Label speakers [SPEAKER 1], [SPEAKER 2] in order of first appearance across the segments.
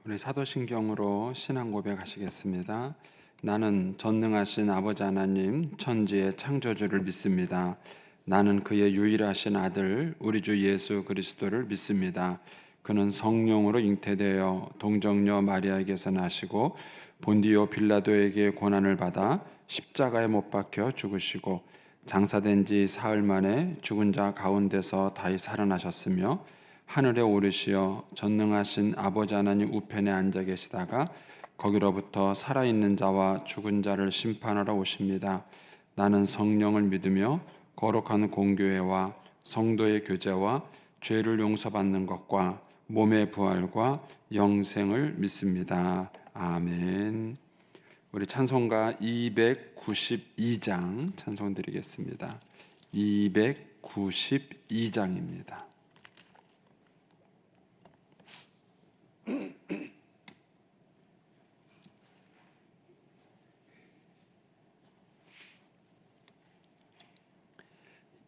[SPEAKER 1] 우리 사도신경으로 신앙 고백하시겠습니다. 나는 전능하신 아버지 하나님 천지의 창조주를 믿습니다. 나는 그의 유일하신 아들 우리 주 예수 그리스도를 믿습니다. 그는 성령으로 잉태되어 동정녀 마리아에게서 나시고 본디오 빌라도에게 고난을 받아 십자가에 못 박혀 죽으시고 장사된 지 사흘 만에 죽은 자 가운데서 다시 살아나셨으며 하늘에 오르시어 전능하신 아버지 하나님 우편에 앉아 계시다가 거기로부터 살아있는 자와 죽은 자를 심판하러 오십니다. 나는 성령을 믿으며 거룩한 공교회와 성도의 교제와 죄를 용서받는 것과 몸의 부활과 영생을 믿습니다. 아멘. 우리 찬송가 292장 찬송 드리겠습니다. 292장입니다.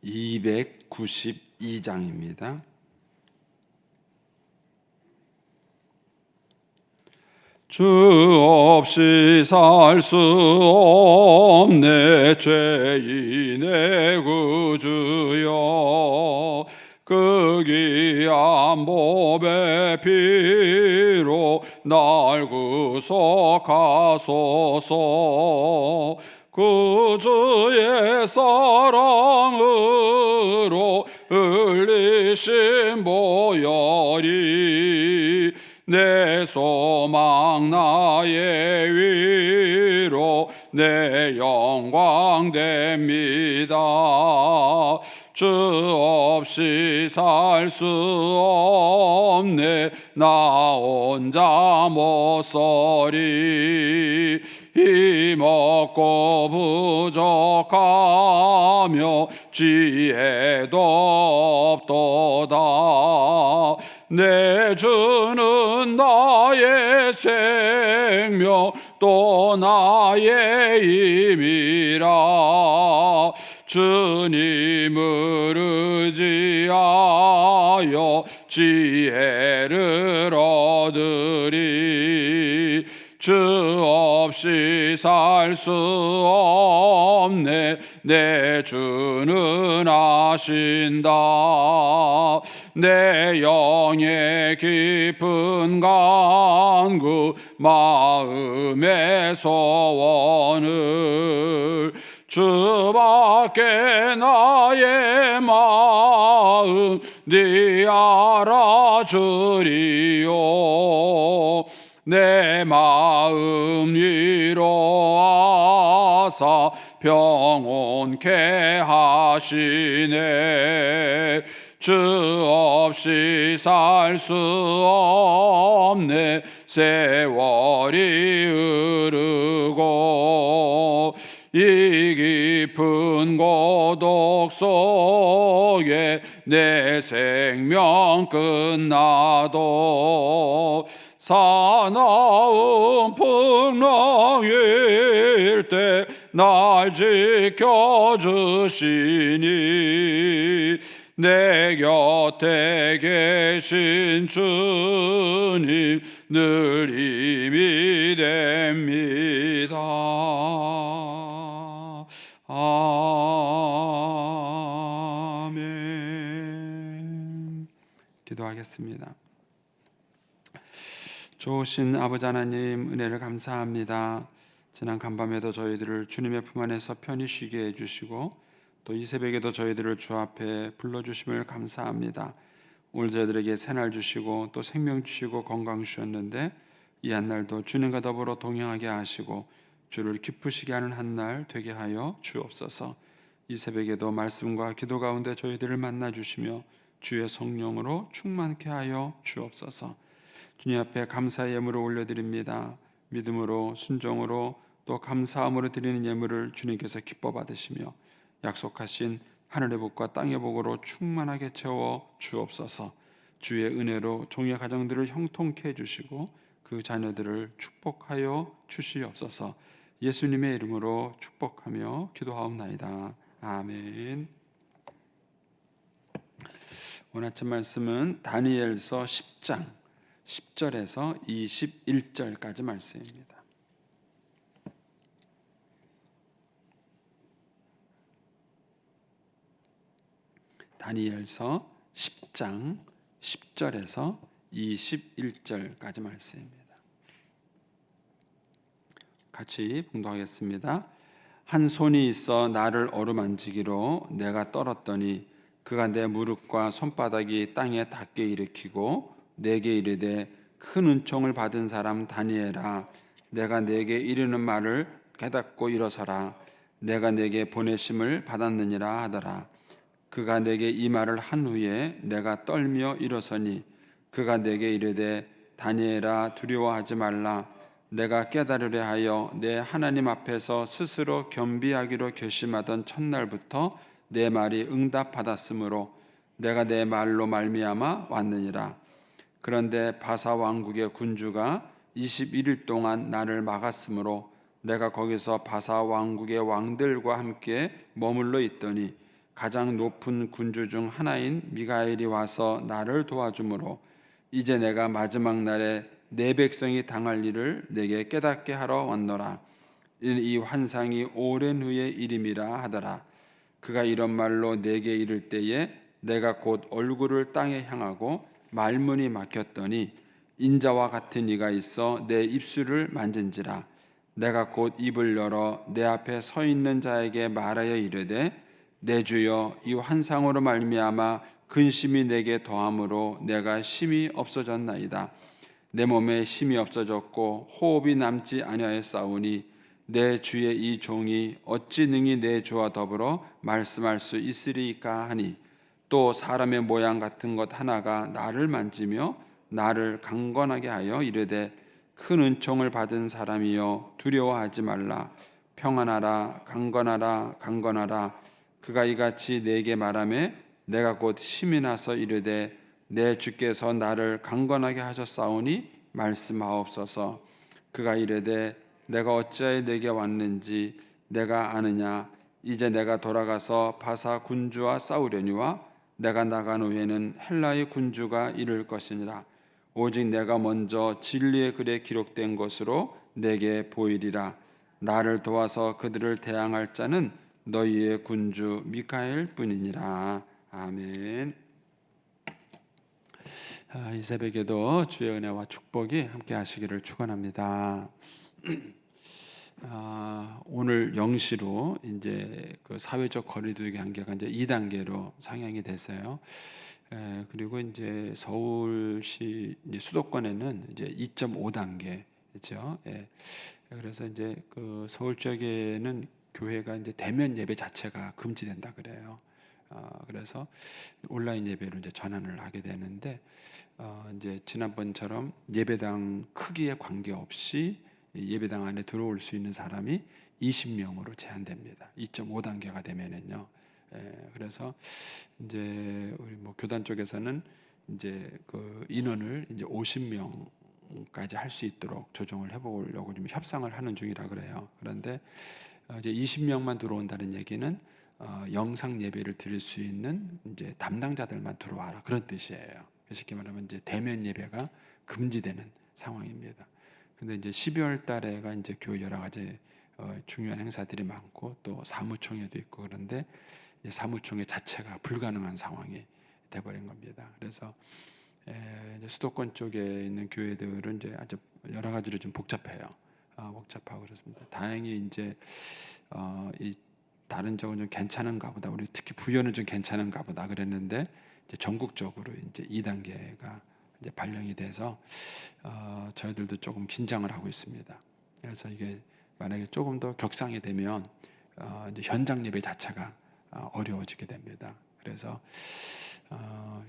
[SPEAKER 1] 292장입니다. 주 없이 살 수 없네 죄인의 구주여 그 귀한 보배 피로 날 구속하소서 구주의 사랑으로 흘리신 보혈이 내 소망 나의 위로 내 영광 됩니다. 주 없이 살 수 없네 나 혼자 못 서리 힘없고 부족하며 지혜도 없도다 내 주는 나의 생명 또 나의 힘이라 주님을 의지하여 지혜를 얻으리 주 없이 살 수 없네 내 주는 아신다 내 영의 깊은 간구 마음의 소원을 주밖에 나의 마음 네 알아주리요 내 마음 위로하사 평온케 하시네 주 없이 살 수 없네 세월이 흐르고 이 깊은 고독 속에 내 생명 끝나도 사나운 풍랑일 때 날 지켜주시니 내 곁에 계신 주님 늘 힘이 됩니다. 아멘. 기도하겠습니다. 좋으신 아버지 하나님 은혜를 감사합니다. 지난 간밤에도 저희들을 주님의 품 안에서 편히 쉬게 해주시고 또 이 새벽에도 저희들을 주 앞에 불러주심을 감사합니다. 오늘 저희들에게 새날 주시고 또 생명 주시고 건강 주셨는데 이 한날도 주님과 더불어 동행하게 하시고 주를 기쁘시게 하는 한날 되게 하여 주옵소서. 이 새벽에도 말씀과 기도 가운데 저희들을 만나 주시며 주의 성령으로 충만케 하여 주옵소서. 주님 앞에 감사의 예물을 올려드립니다. 믿음으로 순종으로 또 감사함으로 드리는 예물을 주님께서 기뻐 받으시며 약속하신 하늘의 복과 땅의 복으로 충만하게 채워 주옵소서. 주의 은혜로 종의 가정들을 형통케 해주시고 그 자녀들을 축복하여 주시옵소서. 예수님의 이름으로 축복하며 기도하옵나이다. 아멘. 오늘 아침 말씀은 다니엘서 10장 10절에서 21절까지 말씀입니다. 다니엘서 10장 10절에서 21절까지 말씀입니다. 같이 봉독하겠습니다. 한 손이 있어 나를 어루만지기로 내가 떨었더니 그가 내 무릎과 손바닥이 땅에 닿게 일으키고 내게 이르되 큰 은총을 받은 사람 다니엘아, 내가 내게 이르는 말을 깨닫고 일어서라. 내가 내게 보내심을 받았느니라 하더라. 그가 내게 이 말을 한 후에 내가 떨며 일어서니 그가 내게 이르되 다니엘아, 두려워하지 말라. 내가 깨달으려 하여 내 하나님 앞에서 스스로 겸비하기로 결심하던 첫날부터 내 말이 응답받았으므로 내가 내 말로 말미암아 왔느니라. 그런데 바사 왕국의 군주가 21일 동안 나를 막았으므로 내가 거기서 바사 왕국의 왕들과 함께 머물러 있더니 가장 높은 군주 중 하나인 미가엘이 와서 나를 도와주므로 이제 내가 마지막 날에 내 백성이 당할 일을 내게 깨닫게 하러 왔노라. 이 환상이 오랜 후의 일임이라 하더라. 그가 이런 말로 내게 이를 때에 내가 곧 얼굴을 땅에 향하고 말문이 막혔더니 인자와 같은 이가 있어 내 입술을 만진지라. 내가 곧 입을 열어 내 앞에 서 있는 자에게 말하여 이르되 내 주여, 이 환상으로 말미암아 근심이 내게 더함으로 내가 힘이 없어졌나이다. 내 몸에 힘이 없어졌고 호흡이 남지 아니하였사오니 내 주의 이 종이 어찌 능히 내 주와 더불어 말씀할 수 있으리까 하니 또 사람의 모양 같은 것 하나가 나를 만지며 나를 강건하게 하여 이르되 큰 은총을 받은 사람이여 두려워하지 말라. 평안하라. 강건하라. 강건하라. 그가 이같이 내게 말하매 내가 곧 힘이 나서 이르되 내 주께서 나를 강건하게 하셨사오니 말씀하옵소서. 그가 이르되 내가 어찌하여 내게 왔는지 내가 아느냐. 이제 내가 돌아가서 바사 군주와 싸우려니와 내가 나간 후에는 헬라의 군주가 이를 것이니라. 오직 내가 먼저 진리의 글에 기록된 것으로 내게 보이리라. 나를 도와서 그들을 대항할 자는 너희의 군주 미카엘 뿐이니라. 아멘. 이 새벽에도 주의 은혜와 축복이 함께 하시기를 축원합니다. 오늘 0시로 이제 그 사회적 거리두기 한계가 이제 2단계로 상향이 됐어요. 그리고 이제 서울시 이제 수도권에는 이제 2.5단계죠. 그래서 이제 그 서울 쪽에는 교회가 이제 대면 예배 자체가 금지된다 그래요. 그래서 온라인 예배로 이제 전환을 하게 되는데 이제 지난번처럼 예배당 크기에 관계없이 예배당 안에 들어올 수 있는 사람이 20명으로 제한됩니다. 2.5단계가 되면은요. 그래서 이제 우리 뭐 교단 쪽에서는 이제 그 인원을 이제 50명까지 할 수 있도록 조정을 해보려고 좀 협상을 하는 중이라 그래요. 그런데 이제 20명만 들어온다는 얘기는 영상 예배를 드릴 수 있는 이제 담당자들만 들어와라 그런 뜻이에요. 쉽게 말하면 이제 대면 예배가 금지되는 상황입니다. 근데 이제 12월 달에가 이제 교회 여러 가지 중요한 행사들이 많고 또 사무총회도 있고 그런데 이제 사무총회 자체가 불가능한 상황이 돼버린 겁니다. 그래서 이제 수도권 쪽에 있는 교회들은 이제 아주 여러 가지로 좀 복잡해요. 복잡하고 그렇습니다. 다행히 이제 이 다른 쪽은 좀 괜찮은가 보다. 우리 특히 부여는 좀 괜찮은가 보다 그랬는데 이제 전국적으로 이제 2단계가 이제 발령이 돼서 저희들도 조금 긴장을 하고 있습니다. 그래서 이게 만약에 조금 더 격상이 되면 이제 현장 예배 자체가 어려워지게 됩니다. 그래서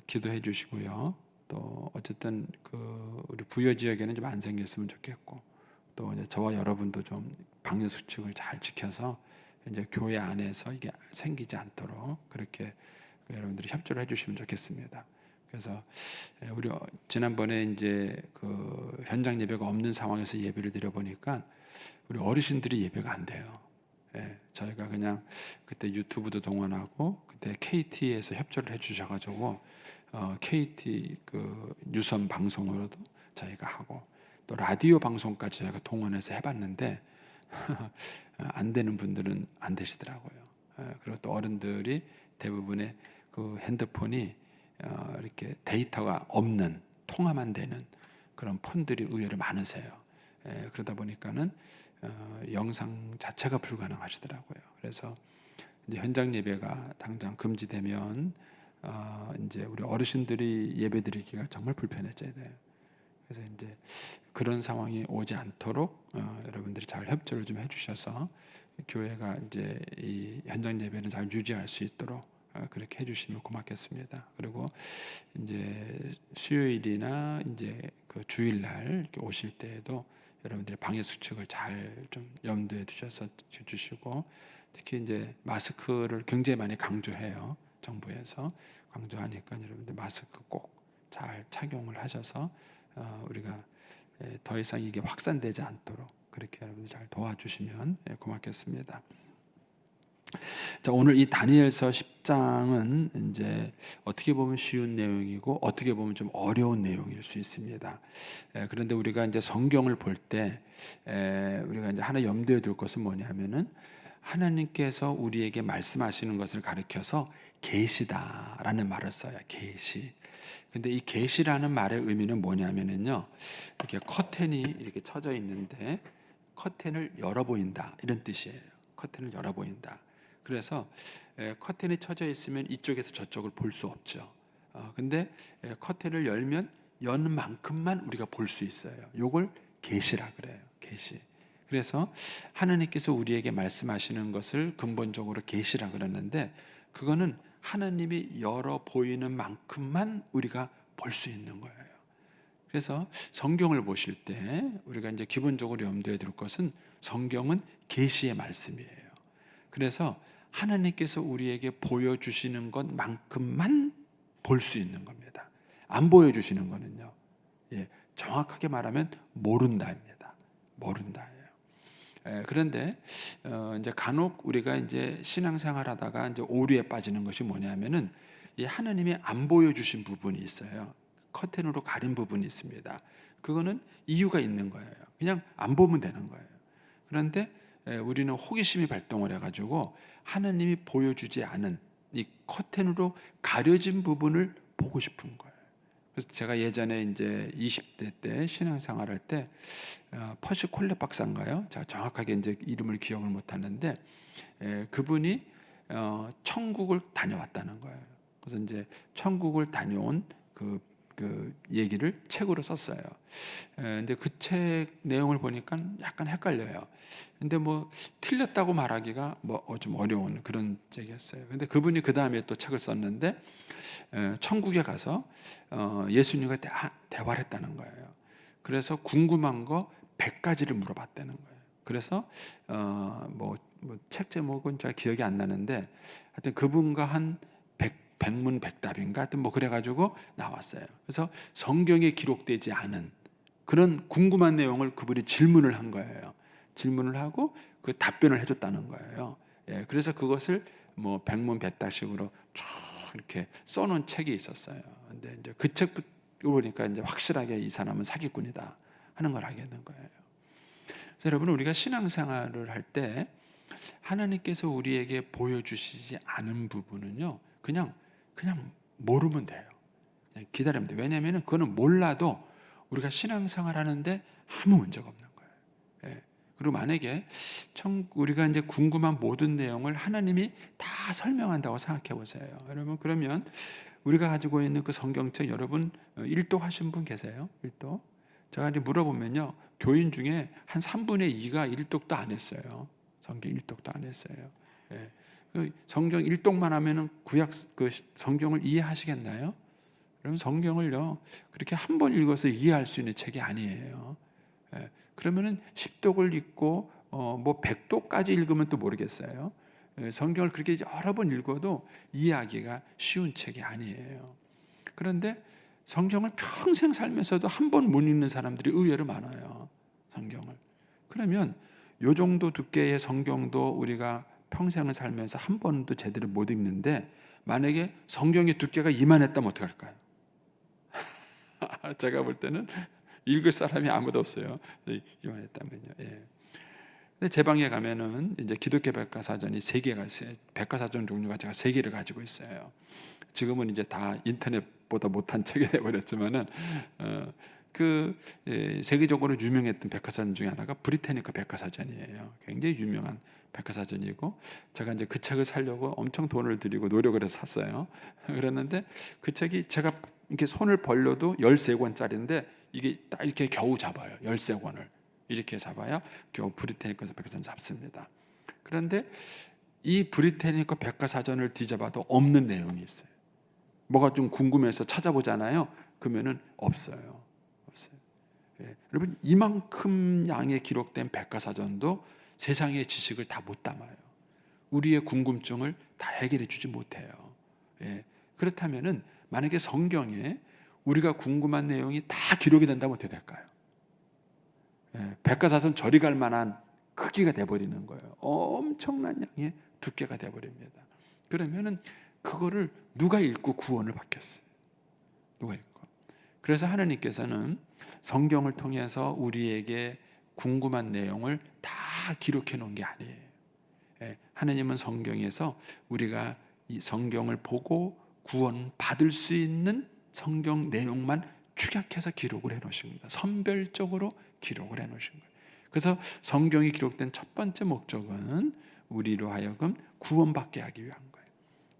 [SPEAKER 1] 기도해 주시고요. 또 어쨌든 그 우리 부여 지역에는 좀 안 생겼으면 좋겠고 또 이제 저와 여러분도 좀 방역 수칙을 잘 지켜서 이제 교회 안에서 이게 생기지 않도록 그렇게 여러분들이 협조를 해주시면 좋겠습니다. 그래서 우리 지난번에 이제 그 현장 예배가 없는 상황에서 예배를 드려 보니까 우리 어르신들이 예배가 안 돼요. 저희가 그냥 그때 유튜브도 동원하고 그때 KT에서 협조를 해주셔가지고 KT 그 유선 방송으로도 저희가 하고, 또 라디오 방송까지 저희가 동원해서 해봤는데 안 되는 분들은 안 되시더라고요. 그리고 또 어른들이 대부분의 그 핸드폰이 이렇게 데이터가 없는, 통화만 되는 그런 폰들이 의외로 많으세요. 그러다 보니까는 영상 자체가 불가능하시더라고요. 그래서 이제 현장 예배가 당장 금지되면 이제 우리 어르신들이 예배드리기가 정말 불편해져야 돼요. 그래서 이제 그런 상황이 오지 않도록 여러분들이 잘 협조를 좀 해주셔서 교회가 이제 이 현장 예배를 잘 유지할 수 있도록 그렇게 해주시면 고맙겠습니다. 그리고 이제 수요일이나 이제 그 주일날 이렇게 오실 때에도 여러분들이 방역 수칙을 잘 좀 염두에 두셔서 주시고, 특히 이제 마스크를 굉장히 많이 강조해요. 정부에서 강조하니까 여러분들 마스크 꼭 잘 착용을 하셔서 우리가 더 이상 이게 확산되지 않도록 그렇게 여러분들 잘 도와주시면 고맙겠습니다. 자, 오늘 이 다니엘서 10장은 이제 어떻게 보면 쉬운 내용이고 어떻게 보면 좀 어려운 내용일 수 있습니다. 그런데 우리가 이제 성경을 볼 때 우리가 이제 하나 염두에 둘 것은 뭐냐면은 하나님께서 우리에게 말씀하시는 것을 가리켜서 계시다라는 말을 써요. 계시. 근데 이 계시라는 말의 의미는 뭐냐면은요, 이렇게 커튼이 이렇게 쳐져 있는데 커튼을 열어 보인다, 이런 뜻이에요. 커튼을 열어 보인다. 그래서 커튼이 쳐져 있으면 이쪽에서 저쪽을 볼 수 없죠. 근데 커튼을 열면 연 만큼만 우리가 볼 수 있어요. 요걸 계시라 그래요. 계시. 그래서 하나님께서 우리에게 말씀하시는 것을 근본적으로 계시라 그러는데, 그거는 하나님이 열어 보이는 만큼만 우리가 볼 수 있는 거예요. 그래서 성경을 보실 때 우리가 이제 기본적으로 염두에 둘 것은 성경은 계시의 말씀이에요. 그래서 하나님께서 우리에게 보여주시는 것만큼만 볼 수 있는 겁니다. 안 보여주시는 거는요, 정확하게 말하면 모른다입니다. 모른다예요. 그런데 이제 간혹 우리가 이제 신앙생활하다가 이제 오류에 빠지는 것이 뭐냐면은 이 하나님이 안 보여주신 부분이 있어요. 커튼으로 가린 부분이 있습니다. 그거는 이유가 있는 거예요. 그냥 안 보면 되는 거예요. 그런데 우리는 호기심이 발동을 해가지고 하나님이 보여주지 않은 이 커튼으로 가려진 부분을 보고 싶은 거예요. 그래서 제가 예전에 이제 20대 때 신앙생활할 때 퍼시 콜렛 박사인가요? 제가 정확하게 이제 이름을 기억을 못하는데 그분이 천국을 다녀왔다는 거예요. 그래서 이제 천국을 다녀온 그 얘기를 책으로 썼어요. 근데 그 책 내용을 보니까 약간 헷갈려요. 근데 뭐 틀렸다고 말하기가 뭐 좀 어려운 그런 책이었어요. 근데 그분이 그 다음에 또 책을 썼는데 천국에 가서 예수님과 대화를 했다는 거예요. 그래서 궁금한 거 100가지를 물어봤다는 거예요. 그래서 책 제목은 잘 기억이 안 나는데 하여튼 그분과 한 백문백답인가 하여튼 뭐 그래가지고 나왔어요. 그래서 성경에 기록되지 않은 그런 궁금한 내용을 그분이 질문을 한 거예요. 질문을 하고 그 답변을 해줬다는 거예요. 그래서 그것을 뭐 백문백답식으로 쭉 이렇게 써놓은 책이 있었어요. 근데 이제 그 책 보니까 이제 확실하게 이 사람은 사기꾼이다 하는 걸 알게 된 거예요. 그래서 여러분, 우리가 신앙생활을 할 때 하나님께서 우리에게 보여주시지 않은 부분은요, 그냥 모르면 돼요. 그냥 기다리면 돼요. 왜냐하면 그거는 몰라도 우리가 신앙생활 하는데 아무 문제가 없는 거예요. 그리고 만약에 우리가 이제 궁금한 모든 내용을 하나님이 다 설명한다고 생각해 보세요. 여러분, 그러면 우리가 가지고 있는 그 성경책, 여러분 일독하신 분 계세요? 일독? 제가 이제 물어보면요, 교인 중에 한 3분의 2가 일독도 안 했어요. 성경 일독도 안 했어요. 성경 일독만 하면은 구약 그 성경을 이해하시겠나요? 여러분, 성경을요 그렇게 한 번 읽어서 이해할 수 있는 책이 아니에요. 그러면은 10독을 읽고 뭐 100독까지 읽으면 또 모르겠어요. 성경을 그렇게 여러 번 읽어도 이해하기가 쉬운 책이 아니에요. 그런데 성경을 평생 살면서도 한 번 못 읽는 사람들이 의외로 많아요. 성경을. 그러면 요 정도 두께의 성경도 우리가 평생을 살면서 한 번도 제대로 못 읽는데, 만약에 성경의 두께가 이만했다면 어떡할까요? 제가 볼 때는 읽을 사람이 아무도 없어요. 이만했다면요. 예. 근데 제 방에 가면은 이제 기독교 백과사전이 3개가 있어요. 백과사전 종류가 제가 3개를 가지고 있어요. 지금은 이제 다 인터넷보다 못한 책이 되어버렸지만은 세계적으로 유명했던 백과사전 중에 하나가 브리테니커 백과사전이에요. 굉장히 유명한 백과사전이고, 제가 이제 그 책을 사려고 엄청 돈을 들이고 노력을 해서 샀어요. 그랬는데 그 책이 제가 이렇게 손을 벌려도 13권짜리인데 이게 딱 이렇게 겨우 잡아요. 13권을 이렇게 잡아야 겨우 브리테니커 백과사전 잡습니다. 그런데 이 브리테니커 백과사전을 뒤져봐도 없는 내용이 있어요. 뭐가 좀 궁금해서 찾아보잖아요. 그러면은 없어요. 예, 여러분, 이만큼 양의 기록된 백과사전도 세상의 지식을 다 못 담아요. 우리의 궁금증을 다 해결해 주지 못해요. 예, 그렇다면은 만약에 성경에 우리가 궁금한 내용이 다 기록이 된다면 어떻게 될까요? 예, 백과사전 저리 갈 만한 크기가 돼버리는 거예요. 엄청난 양의 두께가 돼버립니다. 그러면은 그거를 누가 읽고 구원을 받겠어요? 누가 읽고? 그래서 하나님께서는 성경을 통해서 우리에게 궁금한 내용을 다 기록해 놓은 게 아니에요. 하나님은 성경에서 우리가 이 성경을 보고 구원 받을 수 있는 성경 내용만 축약해서 기록을 해 놓으신 겁니다. 선별적으로 기록을 해 놓으신 거예요. 그래서 성경이 기록된 첫 번째 목적은 우리로 하여금 구원받게 하기 위한 거예요.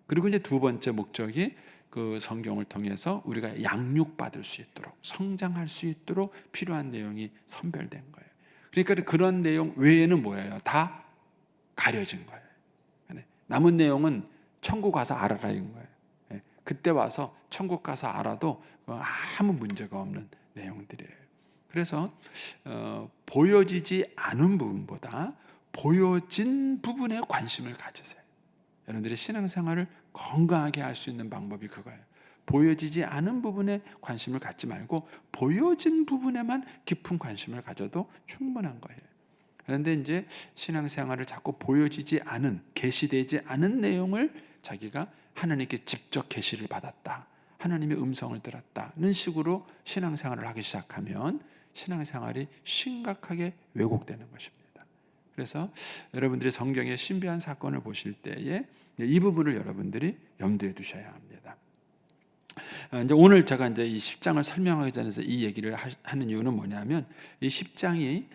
[SPEAKER 1] 그리고 이제 두 번째 목적이 그 성경을 통해서 우리가 양육받을 수 있도록, 성장할 수 있도록 필요한 내용이 선별된 거예요. 그러니까 그런 내용 외에는 뭐예요? 다 가려진 거예요. 남은 내용은 천국 가서 알아라인 거예요. 그때 와서 천국 가서 알아도 아무 문제가 없는 내용들이에요. 그래서 보여지지 않은 부분보다 보여진 부분에 관심을 가지세요. 여러분들의 신앙생활을 건강하게 할 수 있는 방법이 그거예요. 보여지지 않은 부분에 관심을 갖지 말고 보여진 부분에만 깊은 관심을 가져도 충분한 거예요. 그런데 이제 신앙생활을 자꾸 보여지지 않은, 계시되지 않은 내용을 자기가 하나님께 직접 계시를 받았다, 하나님의 음성을 들었다는 식으로 신앙생활을 하기 시작하면 신앙생활이 심각하게 왜곡되는 것입니다. 그래서 여러분들이 성경의 신비한 사건을 보실 때에 이 부분을 여러분들이 염두에 두셔야 합니다. 이제 오늘 제가 이제 이 10장을 설명하기 전에서 이 얘기를 하는 이유는 뭐냐면, 이 10장이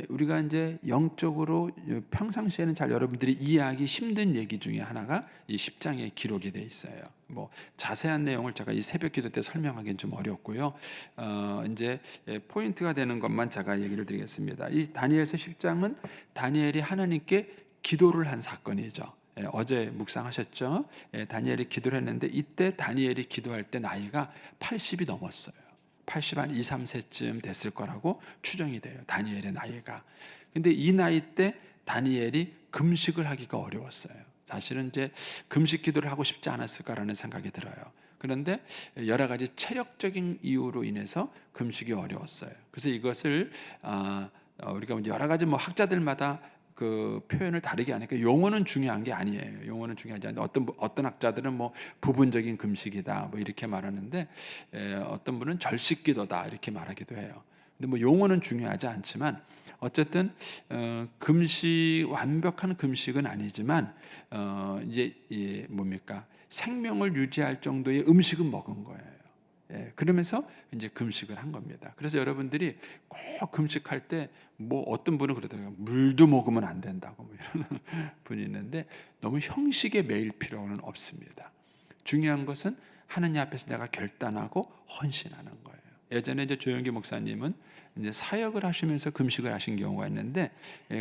[SPEAKER 1] 우리가 이제 영적으로 평상시에는 잘 여러분들이 이해하기 힘든 얘기 중에 하나가 이 10장에 기록이 돼 있어요. 뭐 자세한 내용을 제가 이 새벽기도 때 설명하기는 좀 어렵고요. 이제 포인트가 되는 것만 제가 얘기를 드리겠습니다. 이 다니엘서 10장은 다니엘이 하나님께 기도를 한 사건이죠. 어제 묵상하셨죠? 다니엘이 기도를 했는데 이때 다니엘이 기도할 때 나이가 80이 넘었어요. 80 한 2, 3세쯤 됐을 거라고 추정이 돼요. 다니엘의 나이가. 근데 이 나이 때 다니엘이 금식을 하기가 어려웠어요. 사실은 이제 금식 기도를 하고 싶지 않았을까라는 생각이 들어요. 그런데 여러 가지 체력적인 이유로 인해서 금식이 어려웠어요. 그래서 이것을 우리가 여러 가지 뭐 학자들마다 그 표현을 다르게 하니까 용어는 중요한 게 아니에요. 용어는 중요하지 않은데 어떤 학자들은 뭐 부분적인 금식이다 뭐 이렇게 말하는데, 어떤 분은 절식기도다 이렇게 말하기도 해요. 근데 뭐 용어는 중요하지 않지만 어쨌든 금식, 완벽한 금식은 아니지만 이제 뭡니까, 생명을 유지할 정도의 음식은 먹은 거예요. 그러면서 이제 금식을 한 겁니다. 그래서 여러분들이 꼭 금식할 때 뭐 어떤 분은 그러더라고요. 물도 먹으면 안 된다고 뭐 이러는 분이 있는데, 너무 형식에 매일 필요는 없습니다. 중요한 것은 하나님 앞에서 내가 결단하고 헌신하는 거예요. 예전에 이제 조영기 목사님은 이제 사역을 하시면서 금식을 하신 경우가 있는데,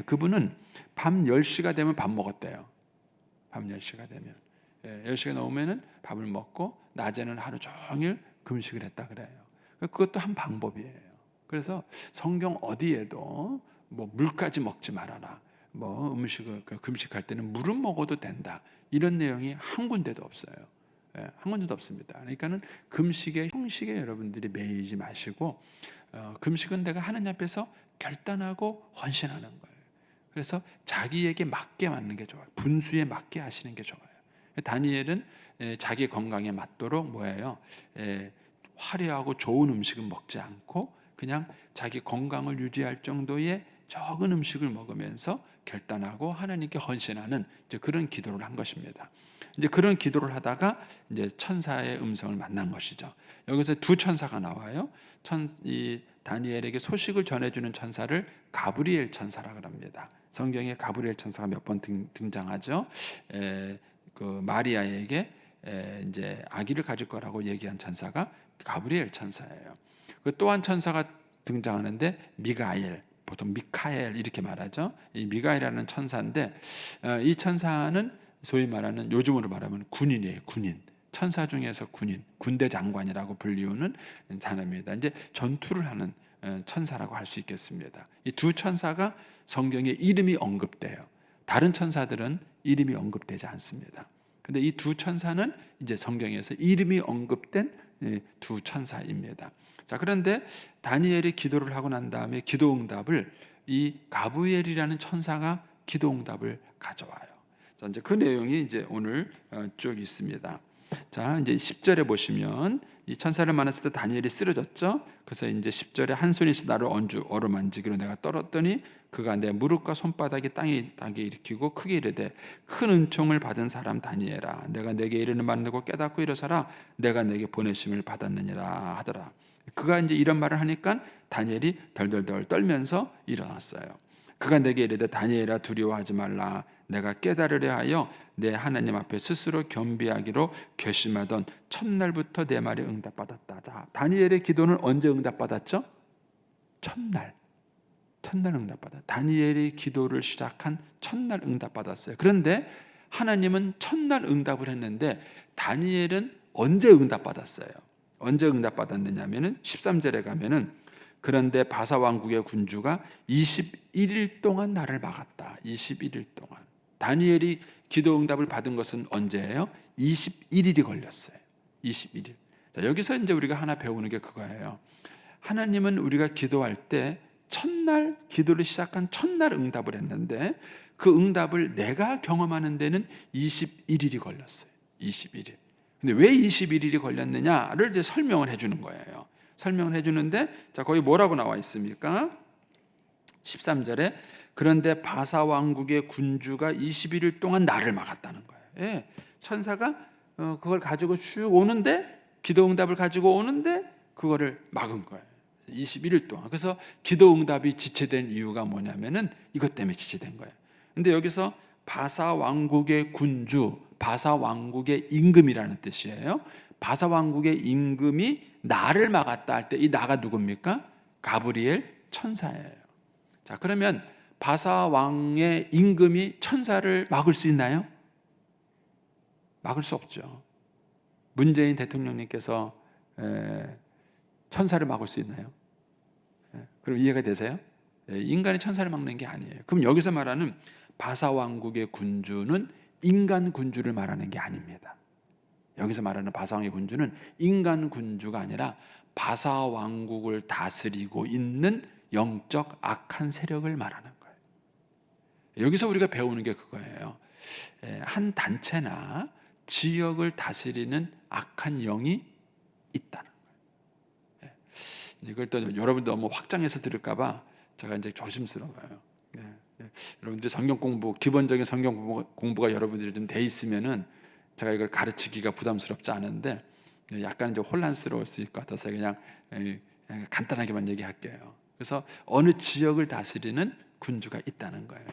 [SPEAKER 1] 그분은 밤 10시가 되면 밥 먹었대요. 밤 10시가 되면 10시가 넘으면은 밥을 먹고 낮에는 하루 종일 금식을 했다 그래요. 그것도 한 방법이에요. 그래서 성경 어디에도 뭐 물까지 먹지 말아라, 뭐 음식을 금식할 때는 물은 먹어도 된다, 이런 내용이 한 군데도 없어요. 한 군데도 없습니다. 그러니까는 금식의 형식에 여러분들이 매이지 마시고, 금식은 내가 하나님 앞에서 결단하고 헌신하는 거예요. 그래서 자기에게 맞게 맞는 게 좋아요. 분수에 맞게 하시는 게 좋아요. 다니엘은 자기 건강에 맞도록 뭐예요? 화려하고 좋은 음식은 먹지 않고 그냥 자기 건강을 유지할 정도의 적은 음식을 먹으면서 결단하고 하나님께 헌신하는 이제 그런 기도를 한 것입니다. 이제 그런 기도를 하다가 이제 천사의 음성을 만난 것이죠. 여기서 두 천사가 나와요. 이 다니엘에게 소식을 전해주는 천사를 가브리엘 천사라고 합니다. 성경에 가브리엘 천사가 몇 번 등장하죠. 그 마리아에게 이제 아기를 가질 거라고 얘기한 천사가 가브리엘 천사예요. 그 또한 천사가 등장하는데 미가엘, 보통 미카엘 이렇게 말하죠. 이 미가엘이라는 천사인데 이 천사는 소위 말하는 요즘으로 말하면 군인이에요. 군인. 천사 중에서 군인, 군대 장관이라고 불리우는 사람입니다. 이제 전투를 하는 천사라고 할 수 있겠습니다. 이 두 천사가 성경에 이름이 언급돼요. 다른 천사들은 이름이 언급되지 않습니다. 근데 이 두 천사는 이제 성경에서 이름이 언급된 두 천사입니다. 자, 그런데 다니엘이 기도를 하고 난 다음에 기도 응답을 이 가브리엘이라는 천사가 기도 응답을 가져와요. 자, 이제 그 내용이 이제 오늘 쭉 있습니다. 자, 이제 10절에 보시면 이 천사를 만났을 때 다니엘이 쓰러졌죠. 그래서 이제 10절에 한 손이 나를 어루만지기로 내가 떨었더니 그가 내 무릎과 손바닥이 땅에 닿게 일으키고 크게 이르되 큰 은총을 받은 사람 다니엘아 내가 내게 이르는 말을 듣고 깨닫고 일어서라 내가 내게 보내심을 받았느니라 하더라. 그가 이제 이런 말을 하니까 다니엘이 덜덜덜 떨면서 일어났어요. 그가 내게 이르되 다니엘아 두려워하지 말라 내가 깨달으려 하여 내 하나님 앞에 스스로 겸비하기로 결심하던 첫날부터 내 말이 응답받았다. 자, 다니엘의 기도는 언제 응답받았죠? 첫날 응답받아. 다니엘이 기도를 시작한 첫날 응답받았어요. 그런데 하나님은 첫날 응답을 했는데 다니엘은 언제 응답받았어요? 언제 응답받았느냐면은 13절에 가면은 그런데 바사 왕국의 군주가 21일 동안 나를 막았다. 21일 동안. 다니엘이 기도 응답을 받은 것은 언제예요? 21일이 걸렸어요. 21일. 자, 여기서 이제 우리가 하나 배우는 게 그거예요. 하나님은 우리가 기도할 때 첫날 기도를 시작한 첫날 응답을 했는데 그 응답을 내가 경험하는 데는 21일이 걸렸어요. 21일. 근데 왜 21일이 걸렸느냐를 이제 설명을 해주는 거예요. 설명을 해주는데 자, 거기 뭐라고 나와 있습니까? 13절에 그런데 바사 왕국의 군주가 21일 동안 나를 막았다는 거예요. 예, 천사가 그걸 가지고 쭉 오는데 기도 응답을 가지고 오는데 그거를 막은 거예요. 21일 동안. 그래서 기도 응답이 지체된 이유가 뭐냐면은 이것 때문에 지체된 거예요. 근데 여기서 바사 왕국의 군주, 바사 왕국의 임금이라는 뜻이에요. 바사 왕국의 임금이 나를 막았다 할 때 이 나가 누굽니까? 가브리엘 천사예요. 자, 그러면 바사 왕의 임금이 천사를 막을 수 있나요? 막을 수 없죠. 문재인 대통령님께서 천사를 막을 수 있나요? 그럼 이해가 되세요? 인간이 천사를 막는 게 아니에요. 그럼 여기서 말하는 바사 왕국의 군주는 인간 군주를 말하는 게 아닙니다. 여기서 말하는 바사 왕의 군주는 인간 군주가 아니라 바사 왕국을 다스리고 있는 영적 악한 세력을 말하는 거예요. 여기서 우리가 배우는 게 그거예요. 한 단체나 지역을 다스리는 악한 영이 있다는 거예요. 이걸 또 여러분들 너무 확장해서 들을까봐 제가 이제 조심스러워요. 여러분들 성경 공부, 기본적인 성경 공부가 여러분들이 좀 돼 있으면은 제가 이걸 가르치기가 부담스럽지 않은데 약간 이제 혼란스러울 수 있을 것 같아서 그냥 간단하게만 얘기할게요. 그래서 어느 지역을 다스리는 군주가 있다는 거예요.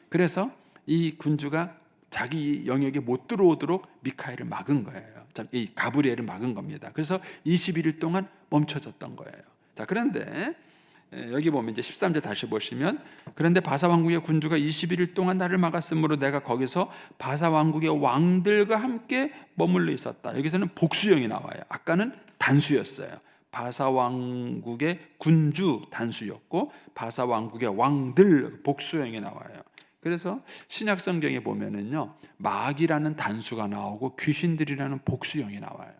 [SPEAKER 1] 그래서 이 군주가 자기 영역에 못 들어오도록 미카엘을 막은 거예요. 이 가브리엘을 막은 겁니다. 그래서 21일 동안 멈춰졌던 거예요. 자, 그런데 여기 보면 이제 13절 다시 보시면 그런데 바사 왕국의 군주가 21일 동안 나를 막았으므로 내가 거기서 바사 왕국의 왕들과 함께 머물러 있었다. 여기서는 복수형이 나와요. 아까는 단수였어요. 바사 왕국의 군주 단수였고 바사 왕국의 왕들 복수형이 나와요. 그래서 신약 성경에 보면은요 마귀라는 단수가 나오고 귀신들이라는 복수형이 나와요.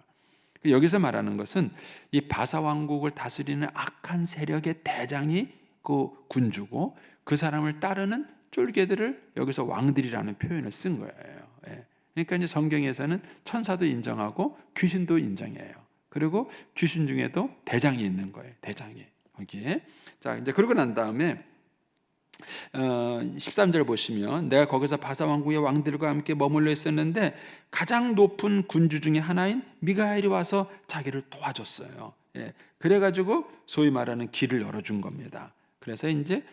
[SPEAKER 1] 여기서 말하는 것은 이 바사 왕국을 다스리는 악한 세력의 대장이 그 군주고 그 사람을 따르는 쫄개들을 여기서 왕들이라는 표현을 쓴 거예요. 그러니까 이제 성경에서는 천사도 인정하고 귀신도 인정해요. 그리고 귀신 중에도 대장이 있는 거예요. 대장이 거기에. 자, 이제 그러고 난 다음에 13절 보시면 내가 거기서 바사 왕국의 왕들과 함께 머물러 있었는데 가장 높은 군주 중에 하나인 미가엘이 와서 자기를 도와줬어요. 예, 그래가지고 소위 말하는 길을 열어준 겁니다. 그래서 이제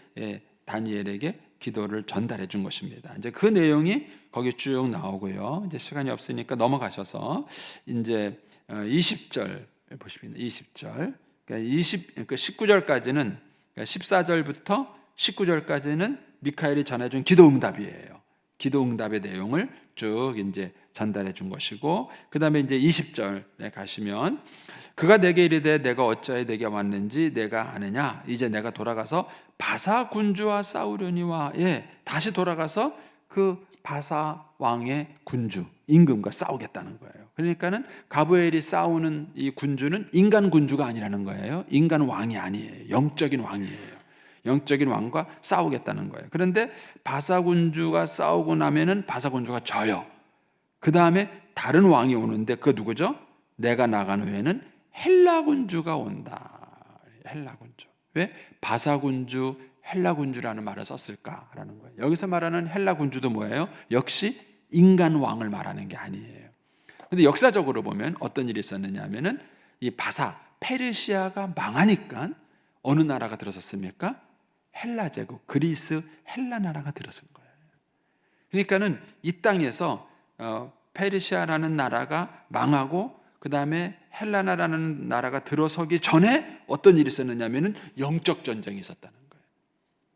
[SPEAKER 1] 다니엘에게 기도를 전달해 준 것입니다. 이제 그 내용이 거기 쭉 나오고요. 이제 시간이 없으니까 넘어가셔서 이제 20절 보시면 20절 그러니까 19절까지는 14절부터 19절까지는 미카엘이 전해준 기도 응답이에요. 기도 응답의 내용을 쭉 이제 전달해 준 것이고, 그 다음에 이제 20절에 가시면 그가 내게 이르되 내가 어찌하여 내게 왔는지 내가 아느냐. 이제 내가 돌아가서 바사 군주와 싸우려니와. 다시 돌아가서 그 바사 왕의 군주 임금과 싸우겠다는 거예요. 그러니까는 가브리엘이 싸우는 이 군주는 인간 군주가 아니라는 거예요. 인간 왕이 아니에요. 영적인 왕이에요. 영적인 왕과 싸우겠다는 거예요. 그런데 바사 군주가 싸우고 나면은 바사 군주가 져요. 그 다음에 다른 왕이 오는데 그 누구죠? 내가 나간 후에는 헬라 군주가 온다. 헬라 군주. 왜 바사 군주, 헬라 군주라는 말을 썼을까라는 거예요. 여기서 말하는 헬라 군주도 뭐예요? 역시 인간 왕을 말하는 게 아니에요. 근데 역사적으로 보면 어떤 일이 있었느냐 하면은 이 바사, 페르시아가 망하니까 어느 나라가 들어섰습니까? 헬라 제국, 그리스 헬라 나라가 들어선 거예요. 그러니까는 이 땅에서 페르시아라는 나라가 망하고 그 다음에 헬라나라는 나라가 들어서기 전에 어떤 일이 있었느냐면은 영적 전쟁이 있었다는 거예요.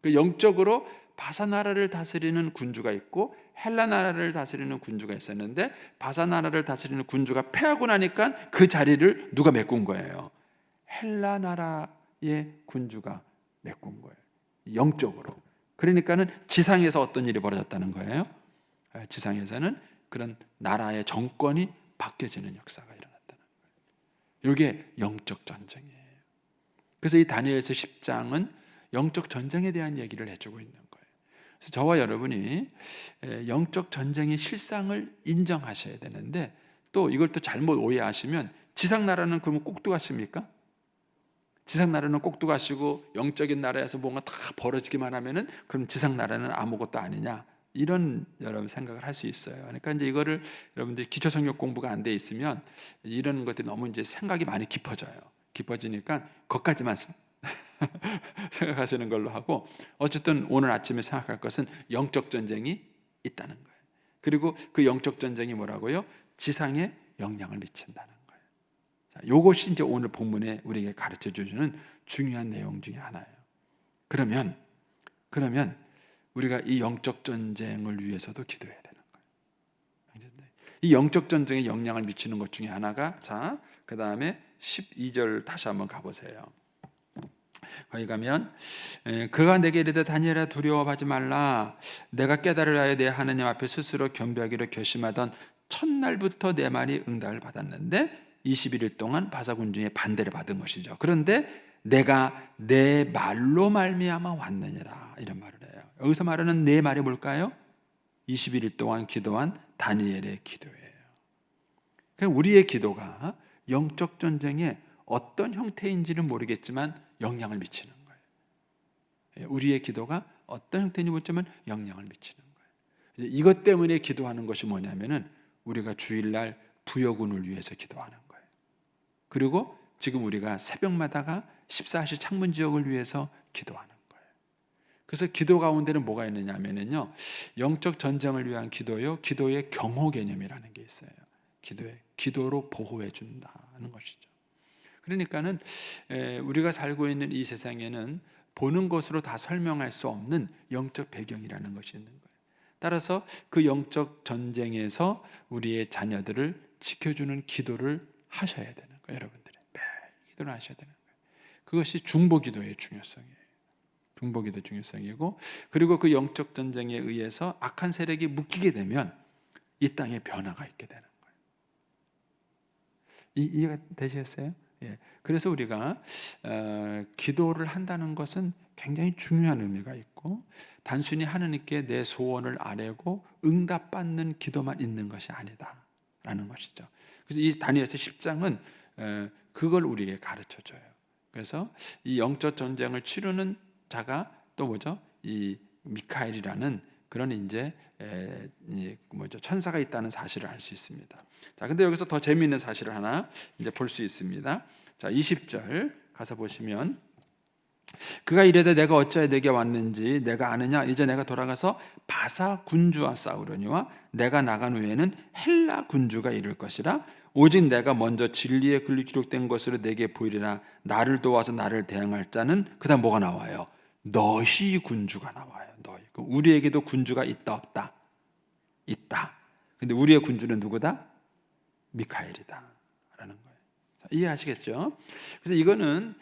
[SPEAKER 1] 그 영적으로 바사 나라를 다스리는 군주가 있고 헬라 나라를 다스리는 군주가 있었는데 바사 나라를 다스리는 군주가 패하고 나니까 그 자리를 누가 메꾼 거예요? 헬라 나라의 군주가 메꾼 거예요. 영적으로. 그러니까는 지상에서 어떤 일이 벌어졌다는 거예요? 지상에서는 그런 나라의 정권이 바뀌어지는 역사가 일어났다는 거예요. 이게 영적 전쟁이에요. 그래서 이 다니엘서 10장은 영적 전쟁에 대한 얘기를 해주고 있는 거예요. 그래서 저와 여러분이 영적 전쟁의 실상을 인정하셔야 되는데 또 이걸 또 잘못 오해하시면 지상 나라는 그러면 꼭두가십니까? 지상 나라는 꼭두가시고 영적인 나라에서 뭔가 다 벌어지기만 하면은 그럼 지상 나라는 아무것도 아니냐? 이런 여러분 생각을 할 수 있어요. 그러니까 이제 이거를 여러분들이 기초 성경 공부가 안 돼 있으면 이런 것들이 너무 이제 생각이 많이 깊어져요. 깊어지니까 거기까지만 생각하시는 걸로 하고 어쨌든 오늘 아침에 생각할 것은 영적 전쟁이 있다는 거예요. 그리고 그 영적 전쟁이 뭐라고요? 지상에 영향을 미친다는 거예요. 자, 이것이 이제 오늘 본문에 우리에게 가르쳐 주는 중요한 내용 중에 하나예요. 그러면 우리가 이 영적 전쟁을 위해서도 기도해야 되는 거예요. 이 영적 전쟁에 영향을 미치는 것 중에 하나가 자, 그 다음에 12절 다시 한번 가보세요. 거기 가면 그가 내게 이르되 다니엘아 두려워하지 말라. 내가 깨달으려 내 하느님 앞에 스스로 겸비하기로 결심하던 첫날부터 내 말이 응답을 받았는데 21일 동안 바사 군주의 반대를 받은 것이죠. 그런데 내가 내 말로 말미암아 왔느니라 이런 말을 해요. 여기서 말하는 내 말이 뭘까요? 21일 동안 기도한 다니엘의 기도예요. 그러니까 우리의 기도가 영적 전쟁에 어떤 형태인지는 모르겠지만 영향을 미치는 거예요. 우리의 기도가 어떤 형태인지 모르지만 영향을 미치는 거예요. 이것 때문에 기도하는 것이 뭐냐면은 우리가 주일날 부여군을 위해서 기도하는 거예요. 그리고 지금 우리가 새벽마다가 14시 창문 지역을 위해서 기도하는 거예요. 그래서 기도 가운데는 뭐가 있느냐 하면은요, 영적 전쟁을 위한 기도요, 기도의 경호 개념이라는 게 있어요. 기도로 보호해 준다는 것이죠. 그러니까는 우리가 살고 있는 이 세상에는 보는 것으로 다 설명할 수 없는 영적 배경이라는 것이 있는 거예요. 따라서 그 영적 전쟁에서 우리의 자녀들을 지켜주는 기도를 하셔야 되는 거예요. 여러분들이 매일 기도를 하셔야 되는 거예요. 그것이 중보기도의 중요성이에요. 중보기도 중요성이고, 그리고 그 영적 전쟁에 의해서 악한 세력이 묶이게 되면 이 땅에 변화가 있게 되는 거예요. 이해가 되시겠어요? 예. 그래서 우리가 기도를 한다는 것은 굉장히 중요한 의미가 있고 단순히 하느님께 내 소원을 아뢰고 응답받는 기도만 있는 것이 아니다라는 것이죠. 그래서 이 다니엘서 10장은 그걸 우리에게 가르쳐줘요. 그래서 이 영적 전쟁을 치르는 자가 또 뭐죠? 이 미카엘이라는 그런 이제 천사가 있다는 사실을 알 수 있습니다. 자, 근데 여기서 더 재미있는 사실을 하나 이제 볼 수 있습니다. 자, 20절 가서 보시면 그가 이르되 내가 어찌하여 내게 왔는지 내가 아느냐 이제 내가 돌아가서 바사 군주와 싸우려니와 내가 나간 후에는 헬라 군주가 이를 것이라 오직 내가 먼저 진리의 글이 기록된 것으로 내게 보이리라 나를 도와서 나를 대항할 자는 그다음 뭐가 나와요? 너희 군주가 나와요. 너희. 우리에게도 군주가 있다 없다? 있다. 근데 우리의 군주는 누구다? 미카엘이다 라는 거예요. 이해하시겠죠? 그래서 이거는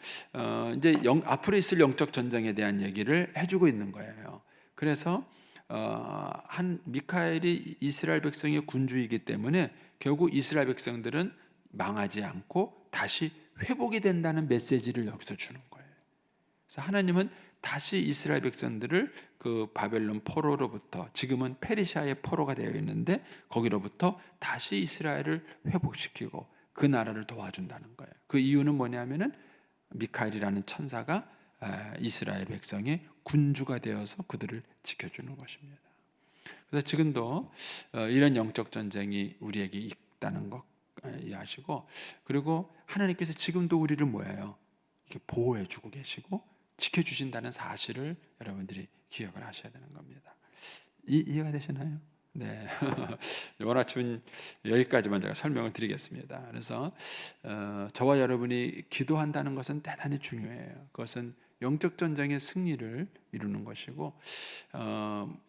[SPEAKER 1] 이제 앞으로 있을 영적 전쟁에 대한 얘기를 해주고 있는 거예요. 그래서 한 미카엘이 이스라엘 백성의 군주이기 때문에 결국 이스라엘 백성들은 망하지 않고 다시 회복이 된다는 메시지를 여기서 주는 거예요. 그래서 하나님은 다시 이스라엘 백성들을 그 바벨론 포로로부터 지금은 페르시아의 포로가 되어 있는데 거기로부터 다시 이스라엘을 회복시키고 그 나라를 도와준다는 거예요. 그 이유는 뭐냐면은 미카엘이라는 천사가 이스라엘 백성의 군주가 되어서 그들을 지켜주는 것입니다. 그래서 지금도 이런 영적 전쟁이 우리에게 있다는 것 이해하시고 그리고 하나님께서 지금도 우리를 뭐예요? 이렇게 보호해주고 계시고 지켜주신다는 사실을 여러분들이 기억을 하셔야 되는 겁니다. 이해가 되시나요? 네. 오늘 아침은 여기까지만 제가 설명을 드리겠습니다. 그래서 저와 여러분이 기도한다는 것은 대단히 중요해요. 그것은 영적 전쟁의 승리를 이루는 것이고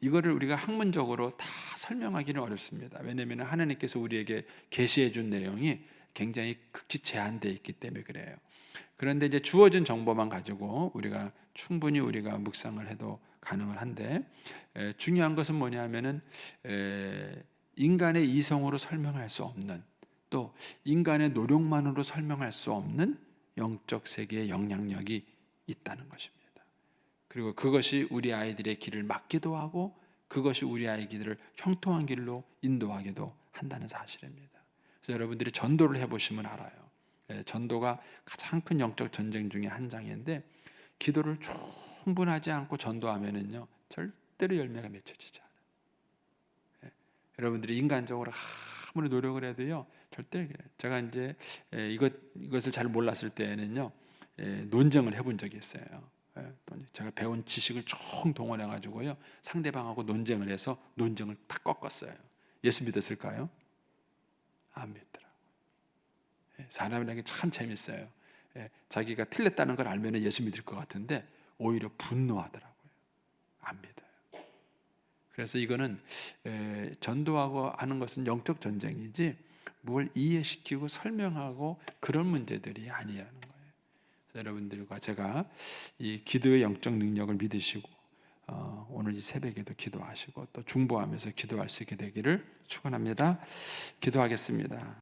[SPEAKER 1] 이거를 우리가 학문적으로 다 설명하기는 어렵습니다. 왜냐하면 하나님께서 우리에게 계시해 준 내용이 굉장히 극히 제한되어 있기 때문에 그래요. 그런데 이제 주어진 정보만 가지고 우리가 충분히 우리가 묵상을 해도 가능을 한데 중요한 것은 뭐냐면은 인간의 이성으로 설명할 수 없는 또 인간의 노력만으로 설명할 수 없는 영적 세계의 영향력이 있다는 것입니다. 그리고 그것이 우리 아이들의 길을 막기도 하고 그것이 우리 아이들을 형통한 길로 인도하기도 한다는 사실입니다. 그래서 여러분들이 전도를 해보시면 알아요. 전도가 가장 큰 영적 전쟁 중에 한 장인데 기도를 충분하지 않고 전도하면은요 절대로 열매가 맺혀지지 않아요. 여러분들이 인간적으로 아무리 노력을 해도요 절대 제가 이제 이것을 잘 몰랐을 때는요 논쟁을 해본 적이 있어요. 제가 배운 지식을 총 동원해 가지고요 상대방하고 논쟁을 해서 논쟁을 다 꺾었어요. 예수 믿었을까요? 안 믿더라고요. 사람이라는 게 참 재밌어요. 자기가 틀렸다는 걸 알면 예수 믿을 것 같은데 오히려 분노하더라고요. 안 믿어요. 그래서 이거는 전도하고 하는 것은 영적 전쟁이지 뭘 이해시키고 설명하고 그런 문제들이 아니라는 거예요. 그래서 여러분들과 제가 이 기도의 영적 능력을 믿으시고 오늘 이 새벽에도 기도하시고 또 중보하면서 기도할 수 있게 되기를 축원합니다. 기도하겠습니다.